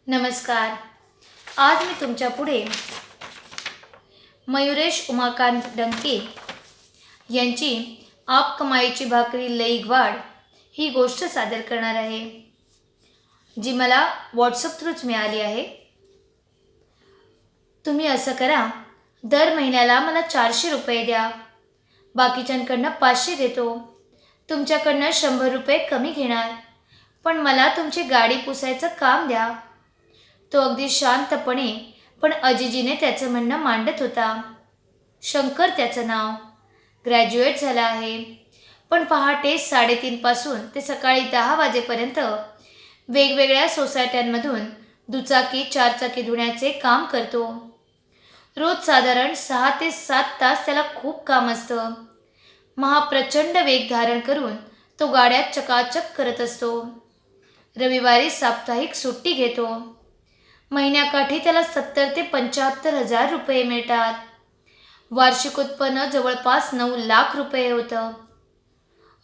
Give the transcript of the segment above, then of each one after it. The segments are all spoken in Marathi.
नमस्कार. आज मी तुमच्या पुढे मयुरेश उमाकांत डंके यांची आप कमाईची भाकरी लई वाढ ही गोष्ट सादर करणार आहे, जी मला व्हॉट्सअप थ्रूच मिळाली आहे. तुम्ही असं करा, दर महिन्याला मला 400 रुपये द्या. बाकीच्यांकडनं 500 घेतो. तुमच्याकडनं 100 रुपये कमी घेणार, पण मला तुमची गाडी पुसायचं काम द्या. तो अगदी शांतपणे पण अजिजीने त्याचं म्हणणं मांडत होता. शंकर त्याचं नाव. ग्रॅज्युएट झाला आहे, पण पहाटे 3:30 पासून ते सकाळी 10 वाजेपर्यंत वेगवेगळ्या सोसायट्यांमधून दुचाकी चारचाकी धुण्याचे काम करतो. रोज साधारण 6 ते 7 तास त्याला खूप काम असतं. महाप्रचंड वेग धारण करून तो गाड्या चकाचक करत असतो. रविवारी साप्ताहिक सुट्टी घेतो. महिन्याकाठी त्याला 70 ते 75 हजार रुपये मिळतात. वार्षिक उत्पन्न जवळपास 9 लाख रुपये होतं.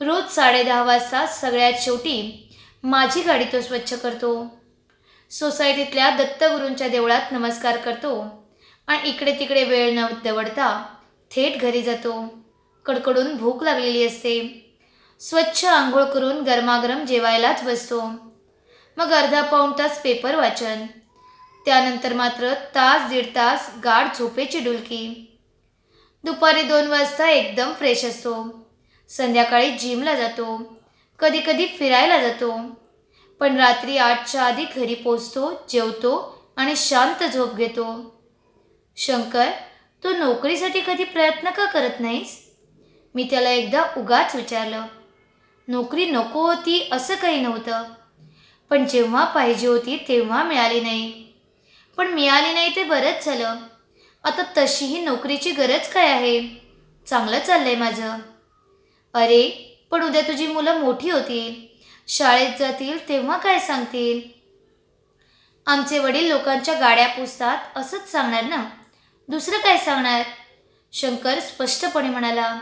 रोज 10:30 वाजता सगळ्यात शेवटी माझी गाडी तो स्वच्छ करतो. सोसायटीतल्या दत्तगुरूंच्या देवळात नमस्कार करतो आणि इकडे तिकडे वेळ न दवडता थेट घरी जातो. कडकडून भूक लागलेली असते. स्वच्छ आंघोळ करून गरमागरम जेवायलाच बसतो. मग अर्धा पाऊण तास पेपर वाचन. त्यानंतर मात्र तास दीड तास गाढ झोपेची डुलकी. दुपारी 2 वाजता एकदम फ्रेश असतो. संध्याकाळी जिमला जातो. कधी कधी फिरायला जातो. पण रात्री 8च्या आधी घरी पोचतो, जेवतो आणि शांत झोप घेतो. शंकर, तू नोकरीसाठी कधी प्रयत्न का करत नाहीस? मी त्याला एकदा उगाच विचारलं. नोकरी नको होती असं काही नव्हतं, पण जेव्हा पाहिजे होती तेव्हा मिळाली नाही. पण मिळाली नाही ते बरंच झालं. आता तशीही नोकरीची गरज काय आहे. चांगलं चाललंय माझं. अरे, पण उद्या तुझी मुलं मोठी होतील, शाळेत जातील, तेव्हा काय सांगतील? आमचे वडील लोकांच्या गाड्या पुसतात असंच सांगणार ना, दुसरं काय सांगणार? शंकर स्पष्टपणे म्हणाला.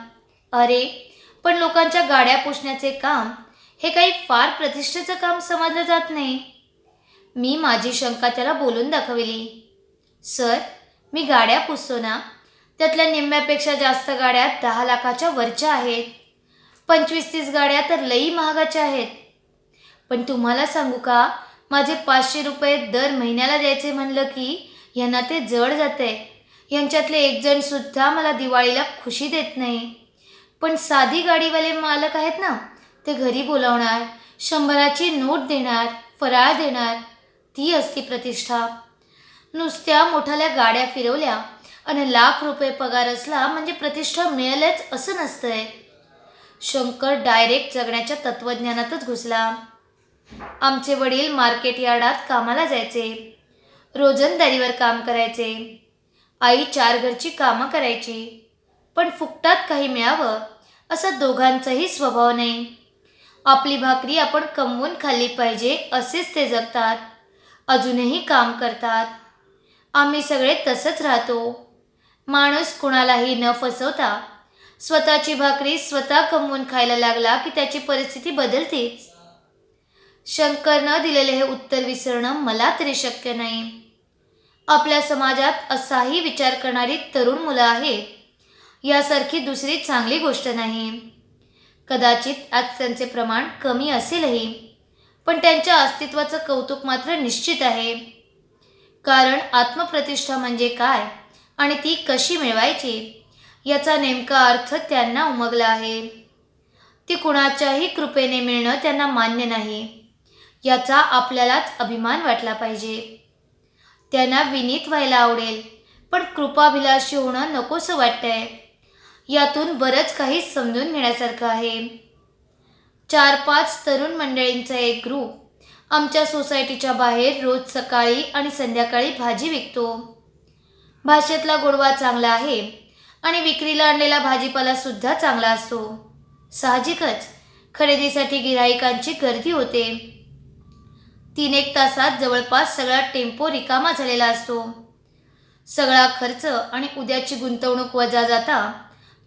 अरे, पण लोकांच्या गाड्या पुसण्याचे काम हे काही फार प्रतिष्ठेचं काम समजलं जात नाही. मी माझी शंका त्याला बोलून दाखवली. सर, मी गाड्या पुसतो ना, त्यातल्या निम्म्यापेक्षा जास्त गाड्या 10 लाखाच्या वरच्या आहेत. 25-30 गाड्या तर लई महागाच्या आहेत. पण तुम्हाला सांगू का, माझे 500 रुपये दर महिन्याला द्यायचे म्हणलं की यांना ते जड जाते. यांच्यातले एक जण सुद्धा मला दिवाळीला खुशी देत नाही. पण साधी गाडीवाले मालक आहेत ना, ते घरी बोलावणार, 100ची नोट देणार, फराळ देणार. ती असती प्रतिष्ठा. नुसत्या मोठाल्या गाड्या फिरवल्या आणि लाख रुपये पगार असला म्हणजे प्रतिष्ठा मिळेलच असं नसतंय. शंकर डायरेक्ट जगण्याच्या तत्त्वज्ञानातच घुसला. आमचे वडील मार्केट यार्डात कामाला जायचे. रोजंदारीवर काम करायचे. आई 4 घरची कामं करायची. पण फुकटात काही मिळावं असा दोघांचाही स्वभाव नाही. आपली भाकरी आपण कमवून खाल्ली पाहिजे असेच ते जगतात. अजूनही काम करतात. आम्ही सगळे तसंच राहतो. माणूस कुणालाही न फसवता स्वतःची भाकरी स्वतः कमवून खायला लागला की त्याची परिस्थिती बदलतेच. शंकरनं दिलेले हे उत्तर विसरणं मला तरी शक्य नाही. आपल्या समाजात असाही विचार करणारी तरुण मुलं आहेत, यासारखी दुसरी चांगली गोष्ट नाही. कदाचित आज त्यांचे प्रमाण कमी असेलही, पण त्यांच्या अस्तित्वाचं कौतुक मात्र निश्चित आहे. कारण आत्मप्रतिष्ठा म्हणजे काय आणि ती कशी मिळवायची याचा नेमका अर्थ त्यांना उमगला आहे. ती कुणाच्याही कृपेने मिळणं त्यांना मान्य नाही, याचा आपल्यालाच अभिमान वाटला पाहिजे. त्यांना विनीत व्हायला आवडेल, पण कृपाभिलाषी होणं नकोसं वाटतंय. यातून बरंच काही समजून घेण्यासारखं आहे. 4-5 तरुण मंडळींचा एक ग्रुप आमच्या सोसायटीच्या बाहेर रोज सकाळी आणि संध्याकाळी भाजी विकतो. भाषेतला गोडवा चांगला आहे आणि विक्रीला आणलेला भाजीपाला सुद्धा चांगला असतो. साहजिकच खरेदीसाठी गिऱ्हाईकांची गर्दी होते. 3-1 तासात जवळपास सगळा टेम्पो रिकामा झालेला असतो. सगळा खर्च आणि उद्याची गुंतवणूक वजा जाता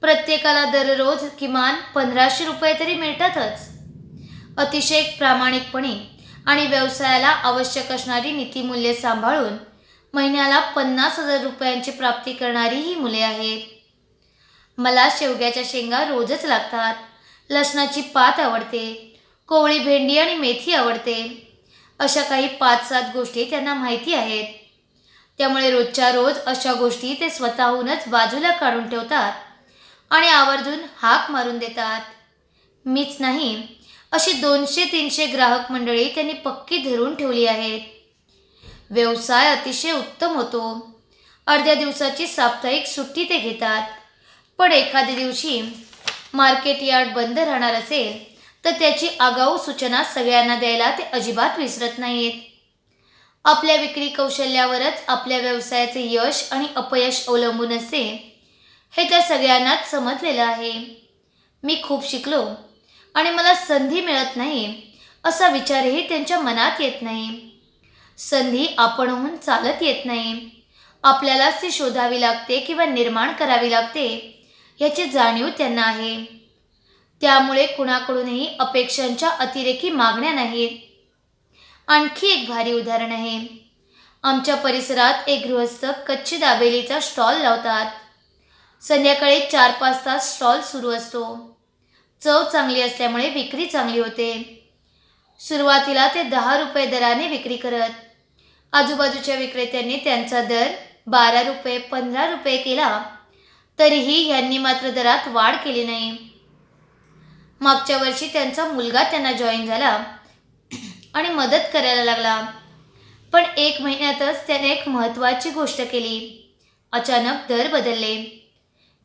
प्रत्येकाला दररोज किमान 1500 रुपये तरी मिळतातच. अतिशय प्रामाणिकपणे आणि व्यवसायाला आवश्यक असणारी नीतिमूल्ये सांभाळून महिन्याला 50,000 रुपयांची प्राप्ती करणारी ही मुले आहेत. मला शेवग्याच्या शेंगा रोजच लागतात. लसणाची पात आवडते. कोवळी भेंडी आणि मेथी आवडते. अशा काही 5-7 गोष्टी त्यांना माहिती आहेत. त्यामुळे रोजच्या रोज अशा गोष्टी ते स्वतःहूनच बाजूला काढून ठेवतात आणि आवर्जून हाक मारून देतात. मीच नाही, अशी 200-300 ग्राहक मंडळी त्यांनी पक्की धरून ठेवली आहेत. व्यवसाय अतिशय उत्तम होतो. अर्ध्या दिवसाची साप्ताहिक सुट्टी ते घेतात. पण एखाद्या दिवशी मार्केट यार्ड बंद राहणार असेल तर त्याची आगाऊ सूचना सगळ्यांना द्यायला ते अजिबात विसरत नाहीत. आपल्या विक्री कौशल्यावरच आपल्या व्यवसायाचे यश आणि अपयश अवलंबून असते हे त्या सगळ्यांनाच समजलेलं आहे. मी खूप शिकलो आणि मला संधी मिळत नाही असा विचारही त्यांच्या मनात येत नाही. संधी आपणहून चालत येत नाही. आपल्यालाच ती शोधावी लागते किंवा निर्माण करावी लागते याची जाणीव त्यांना आहे. त्यामुळे कुणाकडूनही अपेक्षांच्या अतिरेकी मागण्या नाहीत. आणखी एक भारी उदाहरण आहे. आमच्या परिसरात एक गृहस्थ कच्ची दाबेलीचा स्टॉल लावतात. संध्याकाळी 4-5 तास स्टॉल सुरू असतो. चव चांगली असल्यामुळे विक्री चांगली होते. सुरुवातीला ते 10 रुपये दराने विक्री करत. आजूबाजूच्या विक्रेत्यांनी त्यांचा दर 12 रुपये 15 रुपये केला तरीही यांनी मात्र दरात वाढ केली नाही. मागच्या वर्षी त्यांचा मुलगा त्यांना जॉईन झाला आणि मदत करायला लागला. पण 1 महिन्यातच त्याने एक महत्त्वाची गोष्ट केली. अचानक दर बदलले.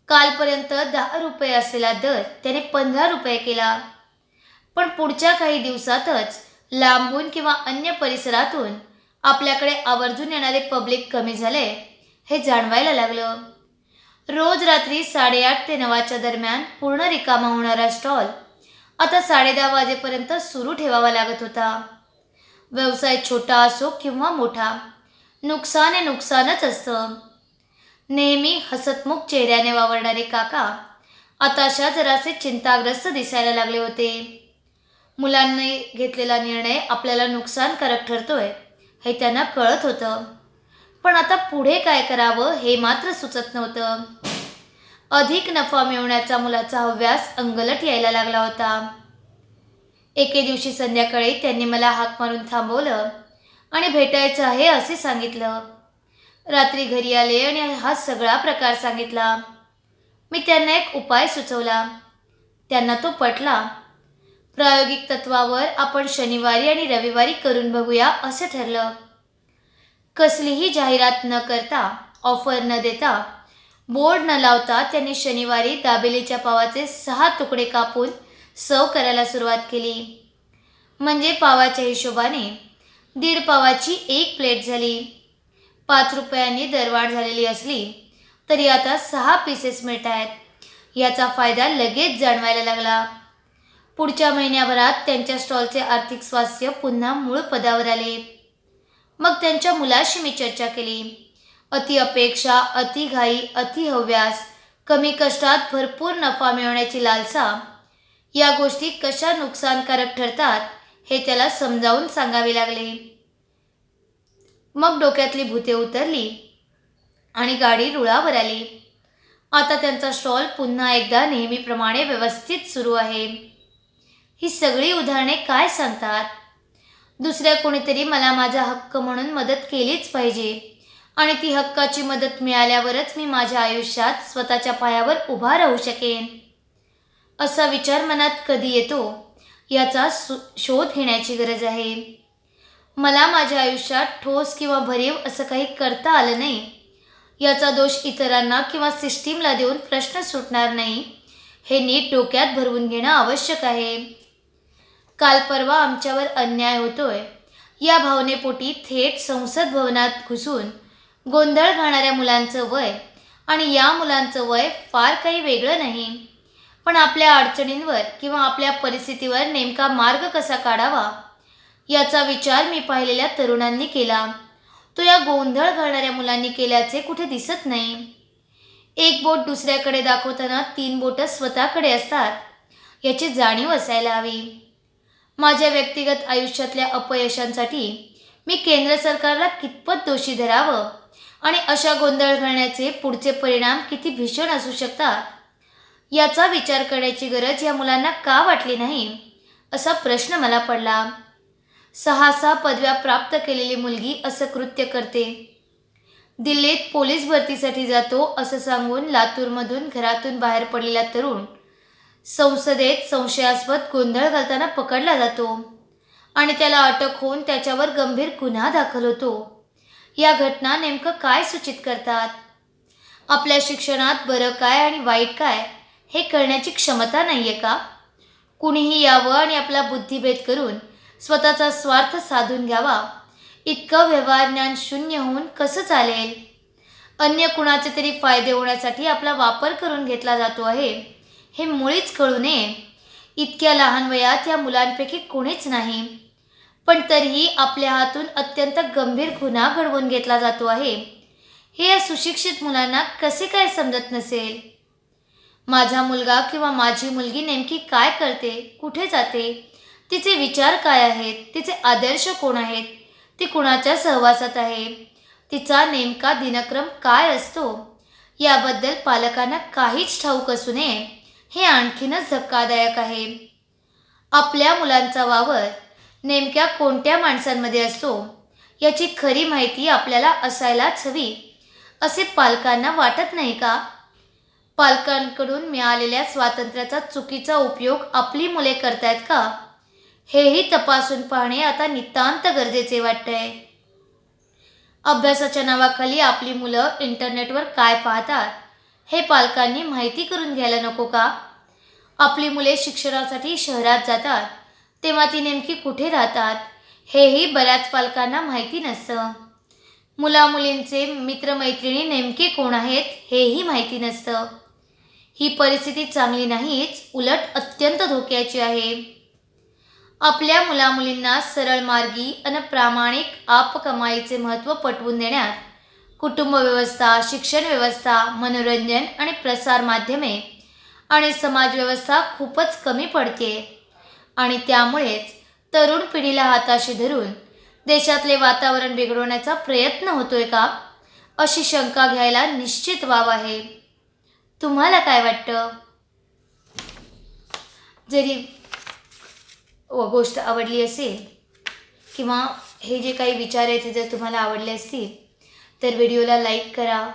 कालपर्यंत 10 रुपये असलेला दर त्याने 15 रुपये केला. पण पुढच्या काही दिवसातच लांबून किंवा अन्य परिसरातून आपल्याकडे आवर्जून येणारे पब्लिक कमी झाले हे जाणवायला लागलं. रोज रात्री 8:30 ते 9च्या दरम्यान पूर्ण रिकामा होणारा स्टॉल आता 10:30 वाजेपर्यंत सुरू ठेवावा लागत होता. व्यवसाय छोटा असो किंवा मोठा, नुकसान हे नुकसानच असतं. नेहमी हसतमुख चेहऱ्याने वावरणारे काका आताशा जरासे चिंताग्रस्त दिसायला लागले होते. मुलांनी घेतलेला निर्णय आपल्याला नुकसानकारक ठरतोय हे त्यांना कळत होतं. पण आता पुढे काय करावं हे मात्र सुचत नव्हतं. अधिक नफा मिळवण्याचा मुलाचा हव्यास अंगलट यायला लागला होता. एके दिवशी संध्याकाळी त्यांनी मला हाक मारून थांबवलं आणि भेटायचं आहे असे सांगितलं. रात्री घरी आले आणि हा सगळा प्रकार सांगितला. मी त्यांना एक उपाय सुचवला. त्यांना तो पटला. प्रायोगिक तत्वावर आपण शनिवारी आणि रविवारी करून बघूया असं ठरलं. कसलीही जाहिरात न करता, ऑफर न देता, बोर्ड न लावता त्यांनी शनिवारी दाबेलीच्या पावाचे 6 तुकडे कापून सर्व करायला सुरुवात केली. म्हणजे पावाच्या हिशोबाने 1.5 पावाची 1 प्लेट झाली. 5 रुपयांनी दरवाढ झालेली असली तरी आता 6 पीसेस मिळत आहेत. याचा फायदा लगेच जाणवायला लागला. पुढच्या महिन्याभरात त्यांच्या स्टॉलचे आर्थिक स्वास्थ्य पुन्हा मूळ पदावर आले. मग त्यांच्या मुलाशी मी चर्चा केली. अति अपेक्षा, अति घाई, अति हव्यास, कमी कष्टात भरपूर नफा मिळवण्याची लालसा या गोष्टी कशा नुकसानकारक ठरतात हे त्याला समजावून सांगावे लागले. मग डोक्यातली भूते उतरली आणि गाडी रुळावर आली. आता त्यांचा स्टॉल पुन्हा एकदा नेहमीप्रमाणे व्यवस्थित सुरू आहे. ही सगळी उदाहरणे काय सांगतात? दुसऱ्या कोणीतरी मला माझा हक्क म्हणून मदत केलीच पाहिजे आणि ती हक्काची मदत मिळाल्यावरच मी माझ्या आयुष्यात स्वतःच्या पायावर उभा राहू शकेन. असा विचार मनात कधी येतो याचा शोध घेण्याची गरज आहे. मला माझ्या आयुष्यात ठोस किंवा भरीव असं काही करता आलं नाही याचा दोष इतरांना किंवा सिस्टीमला देऊन प्रश्न सुटणार नाही हे नीट डोक्यात भरवून घेणं आवश्यक आहे. काल परवा आमच्यावर अन्याय होतोय या भावनेपोटी थेट संसद भवनात घुसून गोंधळ घालणाऱ्या मुलांचं वय आणि या मुलांचं वय फार काही वेगळं नाही. पण आपल्या अडचणींवर किंवा आपल्या परिस्थितीवर नेमका मार्ग कसा काढावा याचा विचार मी पाहिलेल्या तरुणांनी केला. तो या गोंधळ घालणाऱ्या मुलांनी केल्याचे कुठे दिसत नाही. एक बोट दुसऱ्याकडे दाखवताना 3 बोटं स्वतःकडे असतात याची जाणीव असायला हवी. माझ्या व्यक्तिगत आयुष्यातल्या अपयशांसाठी मी केंद्र सरकारला कितपत दोषी धरावं आणि अशा गोंधळ घालण्याचे पुढचे परिणाम किती भीषण असू शकतात याचा विचार करण्याची गरज या मुलांना का वाटली नाही असा प्रश्न मला पडला. 6 पदव्या प्राप्त केलेली मुलगी असं कृत्य करते. दिल्लीत पोलीस भरतीसाठी जातो असं सांगून लातूरमधून घरातून बाहेर पडलेला तरुण संसदेत संशयास्पद गोंधळ घालताना पकडला जातो आणि त्याला अटक होऊन त्याच्यावर गंभीर गुन्हा दाखल होतो. या घटना नेमकं काय सूचित करतात? आपल्या शिक्षणात बरं काय आणि वाईट काय हे कळण्याची क्षमता नाही आहे का? कुणीही यावं आणि आपला बुद्धिभेद करून स्वतःचा स्वार्थ साधून घ्यावा, इतकं व्यवहार ज्ञान शून्य होऊन कसं चालेल? अन्य कुणाचे तरी फायदे होण्यासाठी आपला वापर करून घेतला जातो आहे हे मुळीच कळू नये. इतक्या लहान वयात या मुलांपैकी कोणीच नाही, पण तरीही आपल्या हातून अत्यंत गंभीर गुन्हा घडवून घेतला जातो आहे हे या सुशिक्षित मुलांना कसे काय समजत नसेल? माझा मुलगा किंवा माझी मुलगी नेमकी काय करते, कुठे जाते, तिचे विचार काय आहेत, तिचे आदर्श कोण आहेत, ती कुणाच्या सहवासात आहे, तिचा नेमका दिनक्रम काय असतो याबद्दल पालकांना काहीच ठाऊक असू नये हे आणखीनच धक्कादायक आहे. आपल्या मुलांचा वावर नेमक्या कोणत्या माणसांमध्ये असतो याची खरी माहिती आपल्याला असायलाच हवी असे पालकांना वाटत नाही का? पालकांकडून मिळालेल्या स्वातंत्र्याचा चुकीचा उपयोग आपली मुले करतायत का हेही तपासून पाहणे आता नितांत गरजेचे वाटतंय. अभ्यासाच्या नावाखाली आपली मुलं इंटरनेटवर काय पाहतात हे पालकांनी माहिती करून घ्यायला नको का? आपली मुले शिक्षणासाठी शहरात जातात तेव्हा ती नेमकी कुठे राहतात हेही बऱ्याच पालकांना माहिती नसतं. मुलामुलींचे मित्रमैत्रिणी नेमके कोण आहेत हेही माहिती नसतं. ही परिस्थिती चांगली नाहीच, उलट अत्यंत धोक्याची आहे. आपल्या मुलामुलींना सरळ मार्गी आणि प्रामाणिक आपकमाईचे महत्त्व पटवून देण्यात कुटुंब व्यवस्था, शिक्षण व्यवस्था, मनोरंजन आणि प्रसार माध्यमे आणि समाज व्यवस्था खूपच कमी पडते आणि त्यामुळेच तरुण पिढीला हाताशी धरून देशातले वातावरण बिघडवण्याचा प्रयत्न होतोय का अशी शंका घ्यायला निश्चित वाव आहे. तुम्हाला काय वाटतं? जरी गोष्ट आवडली असेल किंवा हे जे काही विचार आहेत ते जर तुम्हाला आवडले असतील तर व्हिडिओला लाईक करा,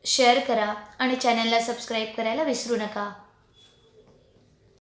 शेअर करा आणि चॅनलला सबस्क्राईब करायला विसरू नका.